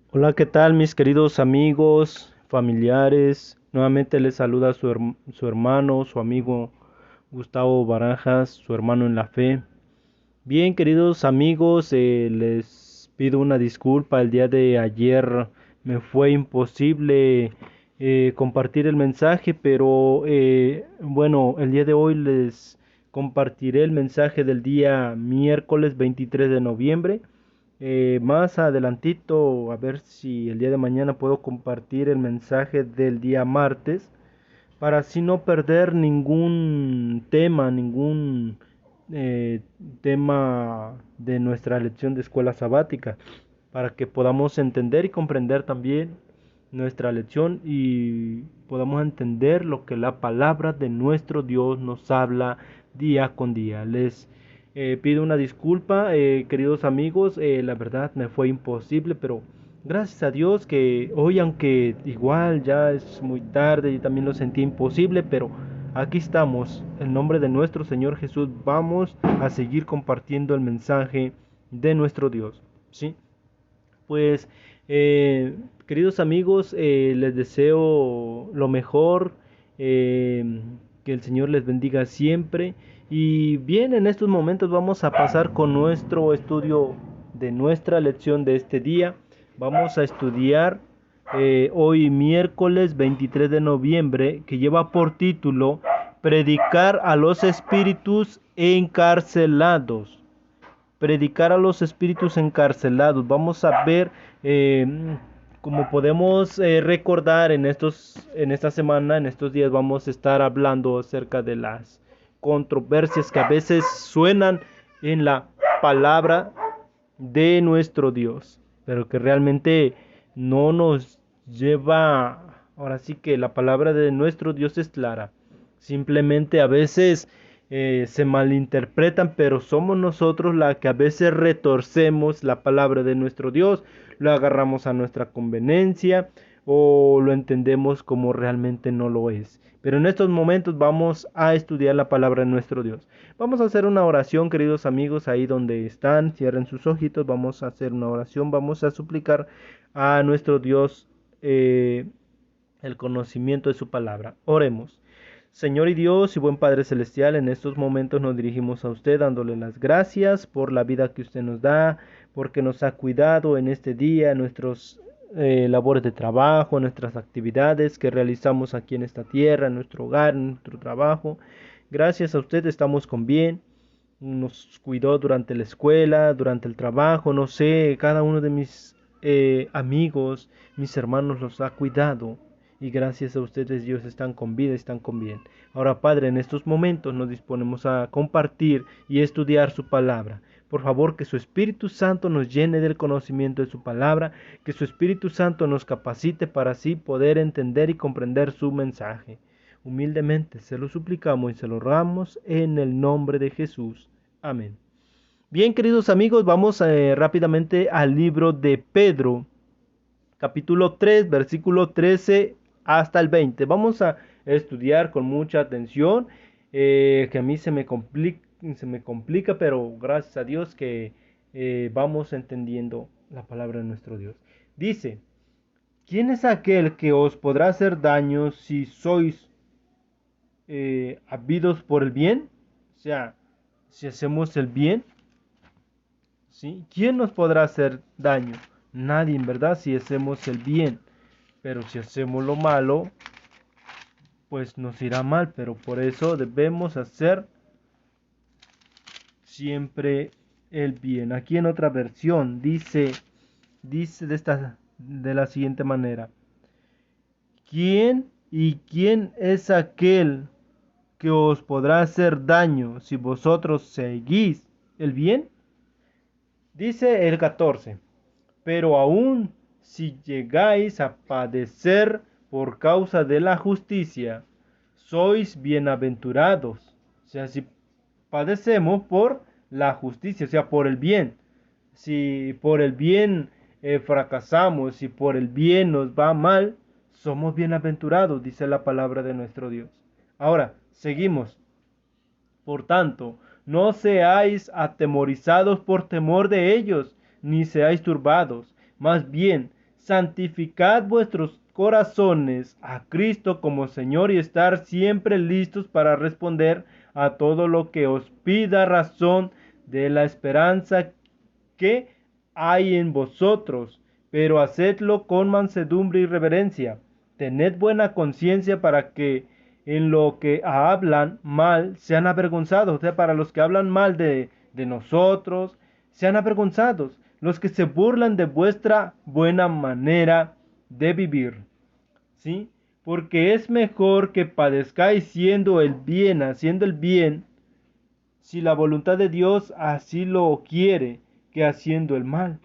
Hola, ¿qué tal mis queridos amigos, familiares? Nuevamente les saluda su hermano, su amigo Gustavo Barajas, su hermano en la fe. Bien, queridos amigos, les pido una disculpa. El día de ayer me fue imposible compartir el mensaje, pero bueno, el día de hoy les compartiré el mensaje del día miércoles 23 de noviembre. Más adelantito, a ver si el día de mañana puedo compartir el mensaje del día martes para así no perder ningún eh, tema de nuestra lección de escuela sabática, para que podamos entender y comprender también nuestra lección y podamos entender lo que la palabra de nuestro Dios nos habla día con día. Les pido una disculpa, queridos amigos, la verdad me fue imposible, pero gracias a Dios que hoy, aunque igual ya es muy tarde, yo también lo sentí imposible, pero aquí estamos. En nombre de nuestro Señor Jesús vamos a seguir compartiendo el mensaje de nuestro Dios. ¿Sí? Pues, queridos amigos, les deseo lo mejor, que el Señor les bendiga siempre. Y bien, en estos momentos vamos a pasar con nuestro estudio de nuestra lección de este día. Vamos a estudiar hoy miércoles 23 de noviembre, que lleva por título Predicar a los espíritus encarcelados. Predicar a los espíritus encarcelados. Vamos a ver, como podemos recordar en esta semana, en estos días, vamos a estar hablando acerca de las controversias que a veces suenan en la palabra de nuestro Dios, pero que realmente no nos lleva. Ahora sí que la palabra de nuestro Dios es clara. Simplemente a veces se malinterpretan, pero somos nosotros la que a veces retorcemos la palabra de nuestro Dios, lo agarramos a nuestra conveniencia o lo entendemos como realmente no lo es. Pero en estos momentos vamos a estudiar la palabra de nuestro Dios. Vamos a hacer una oración, queridos amigos, ahí donde están, cierren sus ojitos, vamos a hacer una oración, vamos a suplicar a nuestro Dios el conocimiento de su palabra. Oremos. Señor y Dios y buen Padre Celestial, en estos momentos nos dirigimos a usted dándole las gracias por la vida que usted nos da, porque nos ha cuidado en este día, nuestros labores de trabajo, nuestras actividades que realizamos aquí en esta tierra, en nuestro hogar, en nuestro trabajo. Gracias a usted estamos con bien. Nos cuidó durante la escuela, durante el trabajo, no sé, cada uno de mis amigos, mis hermanos los ha cuidado y gracias a ustedes Dios están con vida, están con bien. Ahora Padre, en estos momentos nos disponemos a compartir y estudiar su palabra. Por favor, que su Espíritu Santo nos llene del conocimiento de su palabra, que su Espíritu Santo nos capacite para así poder entender y comprender su mensaje. Humildemente se lo suplicamos y se lo rogamos en el nombre de Jesús. Amén. Bien, queridos amigos, vamos rápidamente al libro de Pedro, capítulo 3, versículo 13 hasta el 20. Vamos a estudiar con mucha atención, que a mí se me complica, pero gracias a Dios que vamos entendiendo la palabra de nuestro Dios. Dice, ¿quién es aquel que os podrá hacer daño si sois habidos por el bien? O sea, si hacemos el bien, ¿sí? ¿Quién nos podrá hacer daño? Nadie, en verdad, si hacemos el bien. Pero si hacemos lo malo, pues nos irá mal. Pero por eso debemos hacer siempre el bien. Aquí en otra versión dice de la siguiente manera: ¿Quién es aquel que os podrá hacer daño si vosotros seguís el bien? Dice el 14: pero aún si llegáis a padecer por causa de la justicia, sois bienaventurados. O sea, si padecemos por la justicia, o sea, por el bien. Si por el bien fracasamos, si por el bien nos va mal, somos bienaventurados, dice la palabra de nuestro Dios. Ahora, seguimos. Por tanto, no seáis atemorizados por temor de ellos, ni seáis turbados. Más bien, santificad vuestros corazones a Cristo como Señor y estar siempre listos para responder a todo lo que os pida razón de la esperanza que hay en vosotros, pero hacedlo con mansedumbre y reverencia. Tened buena conciencia para que en lo que hablan mal sean avergonzados, o sea, para los que hablan mal de nosotros, sean avergonzados, los que se burlan de vuestra buena manera de vivir, ¿sí? Porque es mejor que padezcáis haciendo el bien, si la voluntad de Dios así lo quiere, que haciendo el mal.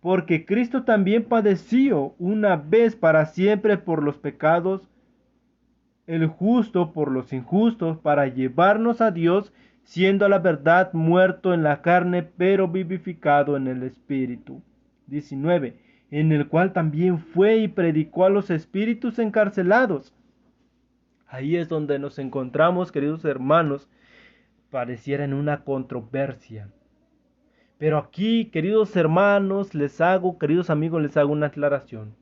Porque Cristo también padeció una vez para siempre por los pecados, el justo por los injustos, para llevarnos a Dios, siendo a la verdad muerto en la carne, pero vivificado en el Espíritu. 19. En el cual también fue y predicó a los espíritus encarcelados. Ahí es donde nos encontramos, queridos hermanos, pareciera en una controversia. Pero aquí, queridos hermanos, queridos amigos, les hago una aclaración.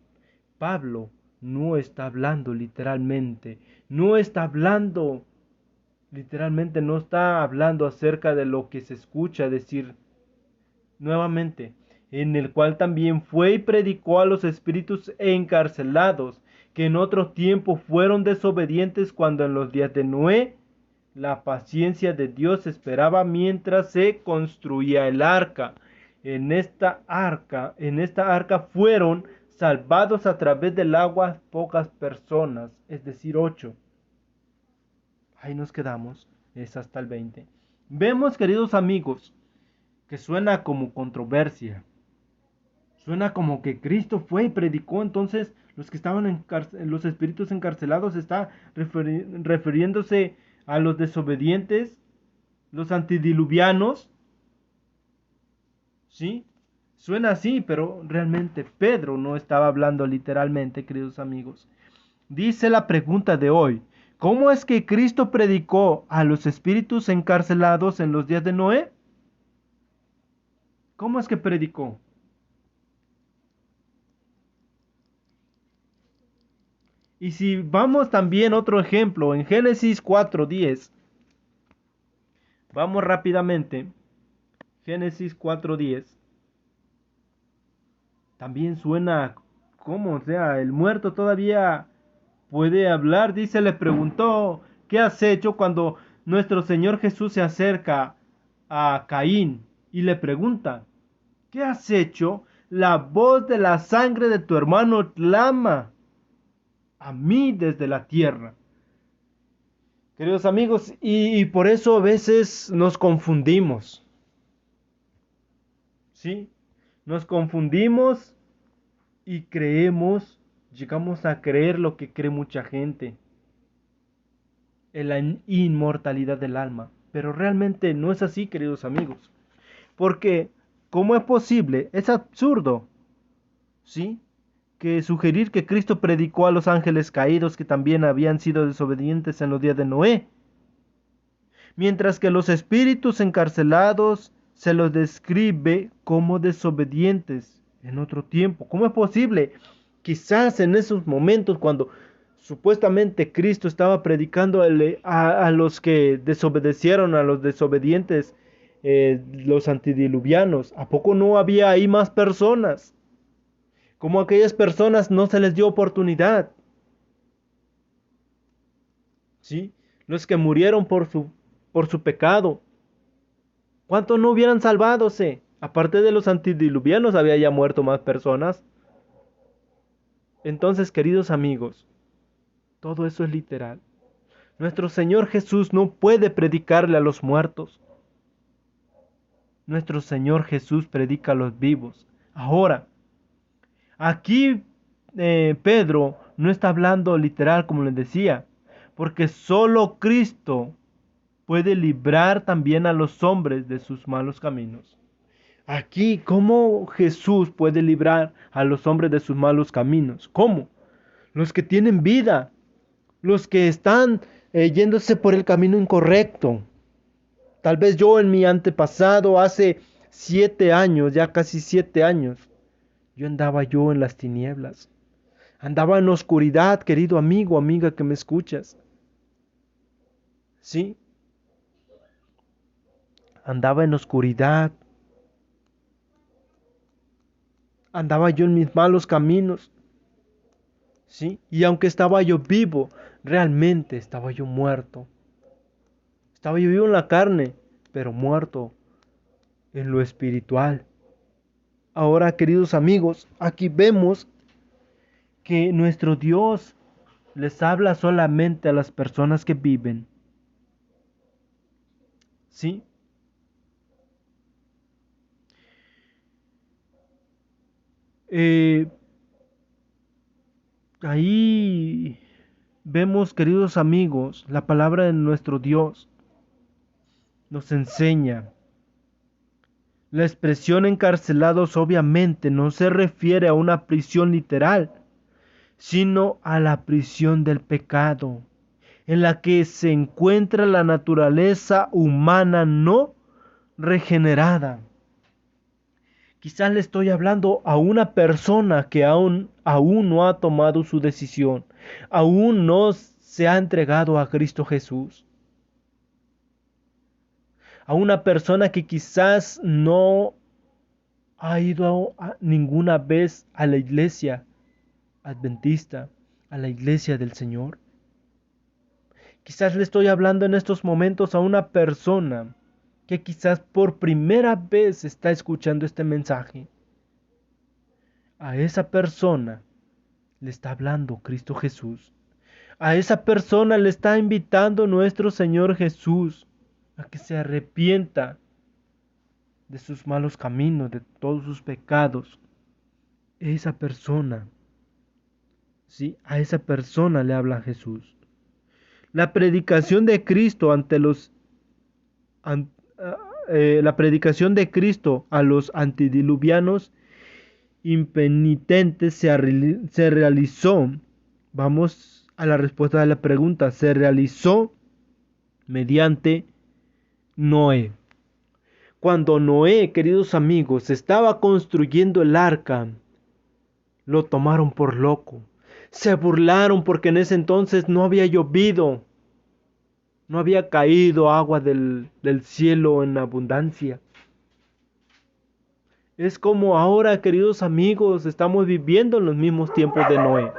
Pablo no está hablando literalmente, no está hablando acerca de lo que se escucha decir nuevamente, en el cual también fue y predicó a los espíritus encarcelados, que en otro tiempo fueron desobedientes cuando en los días de Noé la paciencia de Dios esperaba mientras se construía el arca. En esta arca fueron salvados a través del agua pocas personas, es decir, 8. Ahí nos quedamos, es hasta el 20. Vemos, queridos amigos, que suena como controversia. Suena como que Cristo fue y predicó, entonces los que estaban los espíritus encarcelados está refiriéndose a los desobedientes, los antidiluvianos. ¿Sí? Suena así, pero realmente Pedro no estaba hablando literalmente, queridos amigos. Dice la pregunta de hoy: ¿cómo es que Cristo predicó a los espíritus encarcelados en los días de Noé? ¿Cómo es que predicó? Y si vamos también otro ejemplo, en Génesis 4:10, vamos rápidamente, Génesis 4:10, también suena como, o sea, el muerto todavía puede hablar. Dice, le preguntó, ¿qué has hecho? Cuando nuestro Señor Jesús se acerca a Caín y le pregunta, ¿qué has hecho? La voz de la sangre de tu hermano clama a mí desde la tierra. Queridos amigos, y por eso a veces nos confundimos. ¿Sí? Nos confundimos y llegamos a creer lo que cree mucha gente, en la inmortalidad del alma. Pero realmente no es así, queridos amigos. Porque, ¿cómo es posible? Es absurdo, ¿sí? Que sugerir que Cristo predicó a los ángeles caídos que también habían sido desobedientes en los días de Noé, mientras que los espíritus encarcelados se los describe como desobedientes en otro tiempo. ¿Cómo es posible? Quizás en esos momentos cuando supuestamente Cristo estaba predicando a los que desobedecieron, a los desobedientes, los antidiluvianos, ¿a poco no había ahí más personas? Como a aquellas personas no se les dio oportunidad, ¿sí? Los que murieron por su pecado, ¿cuántos no hubieran salvadose? Aparte de los antidiluvianos, había ya muerto más personas. Entonces, queridos amigos, todo eso es literal. Nuestro Señor Jesús no puede predicarle a los muertos. Nuestro Señor Jesús predica a los vivos. Ahora, aquí Pedro no está hablando literal, como les decía, porque solo Cristo puede librar también a los hombres de sus malos caminos. Aquí, ¿cómo Jesús puede librar a los hombres de sus malos caminos? ¿Cómo? Los que tienen vida, los que están yéndose por el camino incorrecto. Tal vez yo en mi antepasado, hace 7 años, ya casi 7 años, Yo en las tinieblas. Andaba en oscuridad, querido amigo, amiga que me escuchas. Sí, andaba en oscuridad. Andaba yo en mis malos caminos. Sí, y aunque estaba yo vivo, realmente estaba yo muerto. Estaba yo vivo en la carne, pero muerto en lo espiritual. Ahora, queridos amigos, aquí vemos que nuestro Dios les habla solamente a las personas que viven. ¿Sí? Eh, Ahí vemos, queridos amigos, la palabra de nuestro Dios nos enseña. La expresión encarcelados obviamente no se refiere a una prisión literal, sino a la prisión del pecado, en la que se encuentra la naturaleza humana no regenerada. Quizás le estoy hablando a una persona que aún no ha tomado su decisión, aún no se ha entregado a Cristo Jesús, a una persona que quizás no ha ido ninguna vez a la iglesia adventista, a la iglesia del Señor. Quizás le estoy hablando en estos momentos a una persona que quizás por primera vez está escuchando este mensaje. A esa persona le está hablando Cristo Jesús. A esa persona le está invitando nuestro Señor Jesús a que se arrepienta de sus malos caminos, de todos sus pecados. Esa persona, sí, a esa persona le habla Jesús. La predicación de Cristo la predicación de Cristo a los antediluvianos impenitentes se realizó. Vamos a la respuesta de la pregunta. Se realizó mediante Noé. Cuando Noé, queridos amigos, estaba construyendo el arca, lo tomaron por loco. Se burlaron porque en ese entonces no había llovido. No había caído agua del cielo en abundancia. Es como ahora, queridos amigos, estamos viviendo en los mismos tiempos de Noé.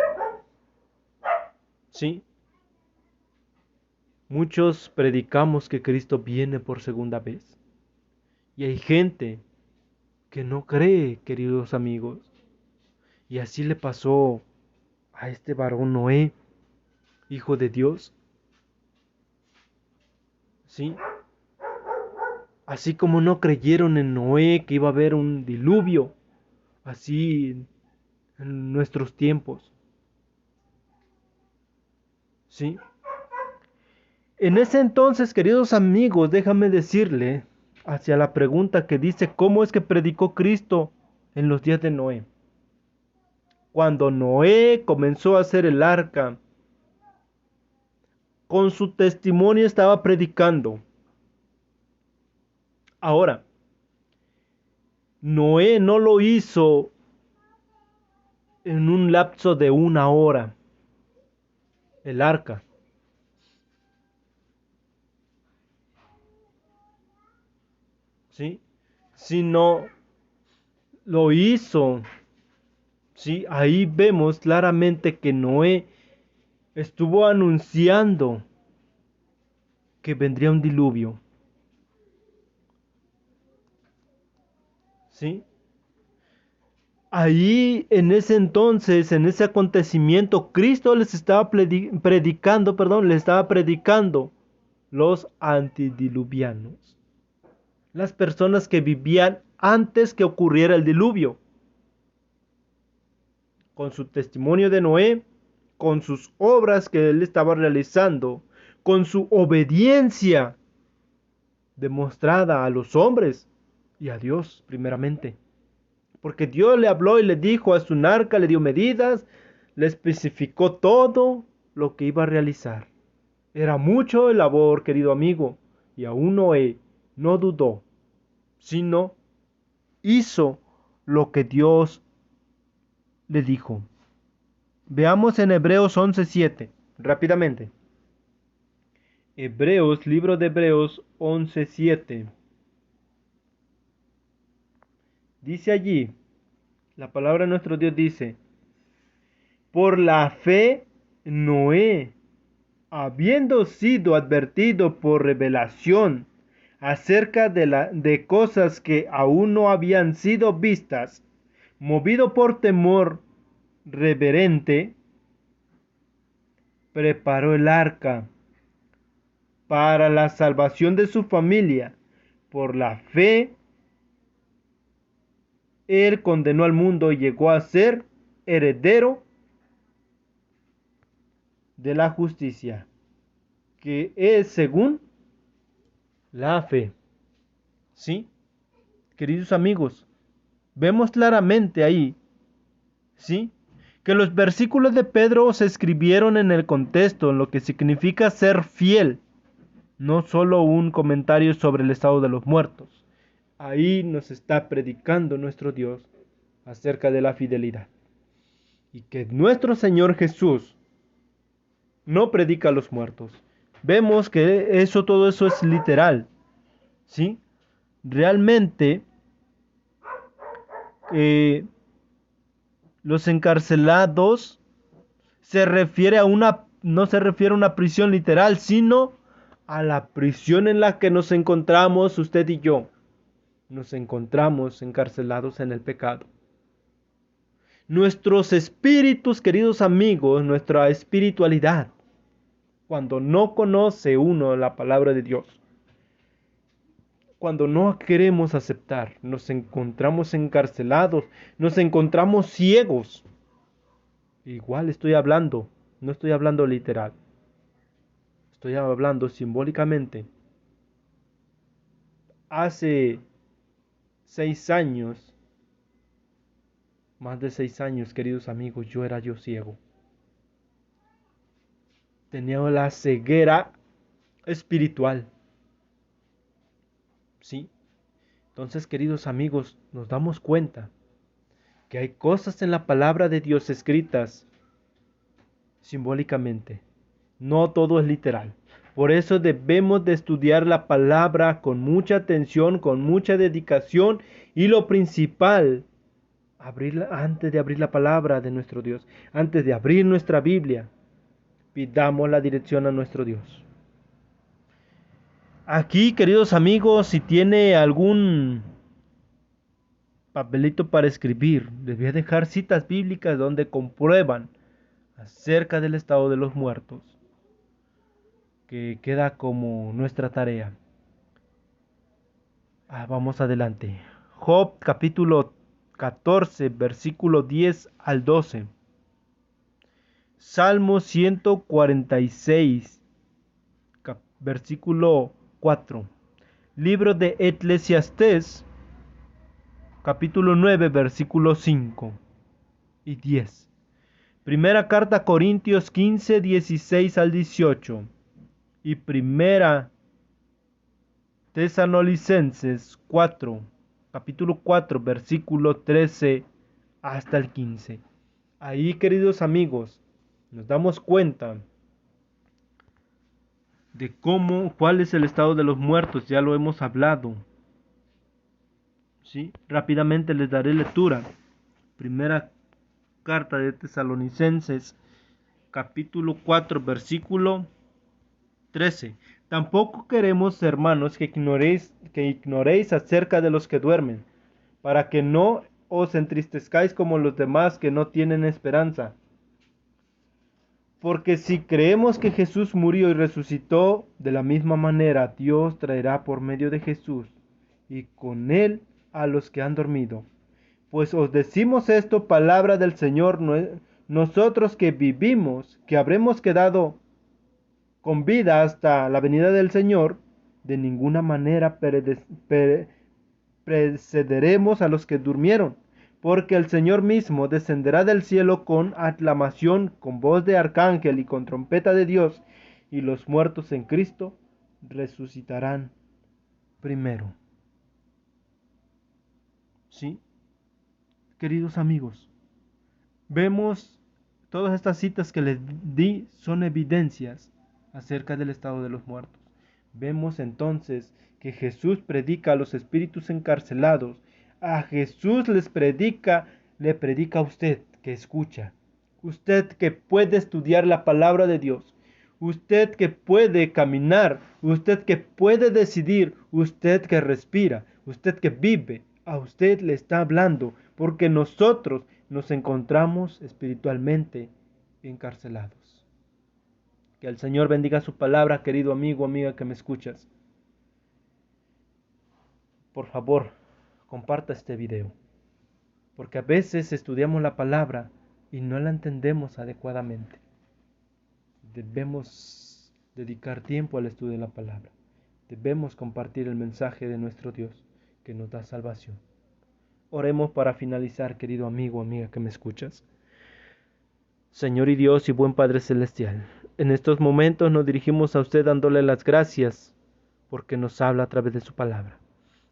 ¿Sí? Muchos predicamos que Cristo viene por segunda vez. Y hay gente que no cree, queridos amigos. Y así le pasó a este varón Noé, hijo de Dios. ¿Sí? Así como no creyeron en Noé que iba a haber un diluvio, así en nuestros tiempos. ¿Sí? En ese entonces, queridos amigos, déjame decirle hacia la pregunta que dice, ¿cómo es que predicó Cristo en los días de Noé? Cuando Noé comenzó a hacer el arca, con su testimonio estaba predicando. Ahora, Noé no lo hizo en un lapso de 1 hora, el arca. ¿Sí? Sino lo hizo. ¿Sí? Ahí vemos claramente que Noé estuvo anunciando que vendría un diluvio. ¿Sí? Ahí en ese entonces, en ese acontecimiento, Cristo les estaba predicando los antediluvianos, las personas que vivían antes que ocurriera el diluvio. Con su testimonio de Noé, con sus obras que él estaba realizando, con su obediencia demostrada a los hombres y a Dios primeramente. Porque Dios le habló y le dijo a su arca, le dio medidas, le especificó todo lo que iba a realizar. Era mucho el labor, querido amigo, y aún Noé no dudó, sino hizo lo que Dios le dijo. Veamos en Hebreos 11:7, rápidamente. Hebreos, libro de Hebreos 11:7. Dice allí, la palabra de nuestro Dios dice, por la fe Noé, habiendo sido advertido por revelación acerca de cosas que aún no habían sido vistas, movido por temor reverente, preparó el arca para la salvación de su familia. Por la fe, él condenó al mundo y llegó a ser heredero de la justicia, que es según la fe. ¿Sí? Queridos amigos, vemos claramente ahí, ¿sí?, que los versículos de Pedro se escribieron en el contexto, en lo que significa ser fiel, no solo un comentario sobre el estado de los muertos. Ahí nos está predicando nuestro Dios acerca de la fidelidad. Y que nuestro Señor Jesús no predica a los muertos. Vemos que todo eso es literal, ¿sí? Realmente, los encarcelados no se refiere a una prisión literal, sino a la prisión en la que nos encontramos usted y yo. Nos encontramos encarcelados en el pecado. Nuestros espíritus, queridos amigos, nuestra espiritualidad, cuando no conoce uno la palabra de Dios, cuando no queremos aceptar, nos encontramos encarcelados, nos encontramos ciegos. Igual no estoy hablando literal, estoy hablando simbólicamente. Hace 6 años, más de 6 años, queridos amigos, yo era ciego. Tenía la ceguera espiritual. ¿Sí? Entonces, queridos amigos, nos damos cuenta que hay cosas en la palabra de Dios escritas simbólicamente. No todo es literal. Por eso debemos de estudiar la palabra con mucha atención, con mucha dedicación, y lo principal, antes de abrir la palabra de nuestro Dios, antes de abrir nuestra Biblia, pidamos la dirección a nuestro Dios. Aquí, queridos amigos, si tiene algún papelito para escribir, les voy a dejar citas bíblicas donde comprueban acerca del estado de los muertos, que queda como nuestra tarea. Vamos adelante. Job capítulo 14, versículo 10 al 12. Salmo 146, versículo 4. Libro de Eclesiastés, capítulo 9, versículo 5 y 10. Primera carta a Corintios 15, 16 al 18. Y primera Tesalonicenses 4, capítulo 4, versículo 13 hasta el 15. Ahí, queridos amigos, nos damos cuenta de cuál es el estado de los muertos. Ya lo hemos hablado. ¿Sí? Rápidamente les daré lectura. Primera carta de Tesalonicenses, capítulo 4, versículo 13. Tampoco queremos, hermanos, que ignoréis acerca de los que duermen, para que no os entristezcáis como los demás que no tienen esperanza. Porque si creemos que Jesús murió y resucitó, de la misma manera Dios traerá por medio de Jesús y con él a los que han dormido. Pues os decimos esto, palabra del Señor, nosotros que vivimos, que habremos quedado con vida hasta la venida del Señor, de ninguna manera precederemos a los que durmieron, porque el Señor mismo descenderá del cielo con aclamación, con voz de arcángel y con trompeta de Dios, y los muertos en Cristo resucitarán primero. ¿Sí? Queridos amigos, Vemos todas estas citas que les di son evidencias acerca del estado de los muertos. Vemos entonces que Jesús predica a los espíritus encarcelados. A Jesús le predica a usted que escucha. Usted que puede estudiar la palabra de Dios. Usted que puede caminar. Usted que puede decidir. Usted que respira. Usted que vive. A usted le está hablando porque nosotros nos encontramos espiritualmente encarcelados. Que el Señor bendiga su palabra, querido amigo, amiga que me escuchas. Por favor, comparta este video, porque a veces estudiamos la palabra y no la entendemos adecuadamente. Debemos dedicar tiempo al estudio de la palabra. Debemos compartir el mensaje de nuestro Dios que nos da salvación. Oremos para finalizar, querido amigo, amiga que me escuchas. Señor y Dios y buen Padre Celestial, en estos momentos nos dirigimos a usted dándole las gracias porque nos habla a través de su palabra.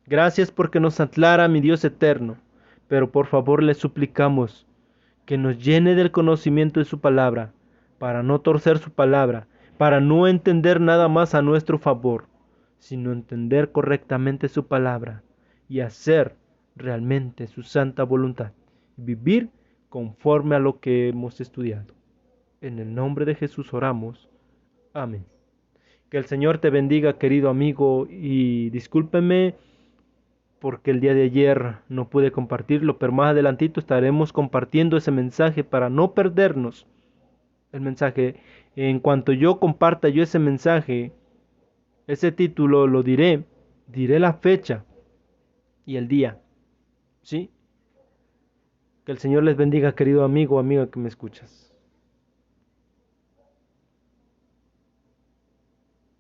Gracias porque nos aclara, mi Dios eterno, pero por favor le suplicamos que nos llene del conocimiento de su palabra, para no torcer su palabra, para no entender nada más a nuestro favor, sino entender correctamente su palabra y hacer realmente su santa voluntad, vivir conforme a lo que hemos estudiado. En el nombre de Jesús oramos. Amén. Que el Señor te bendiga, querido amigo, y discúlpeme porque el día de ayer no pude compartirlo, pero más adelantito estaremos compartiendo ese mensaje para no perdernos el mensaje. En cuanto yo comparta ese mensaje, ese título lo diré la fecha y el día, ¿sí? Que el Señor les bendiga, querido amigo o amiga que me escuchas.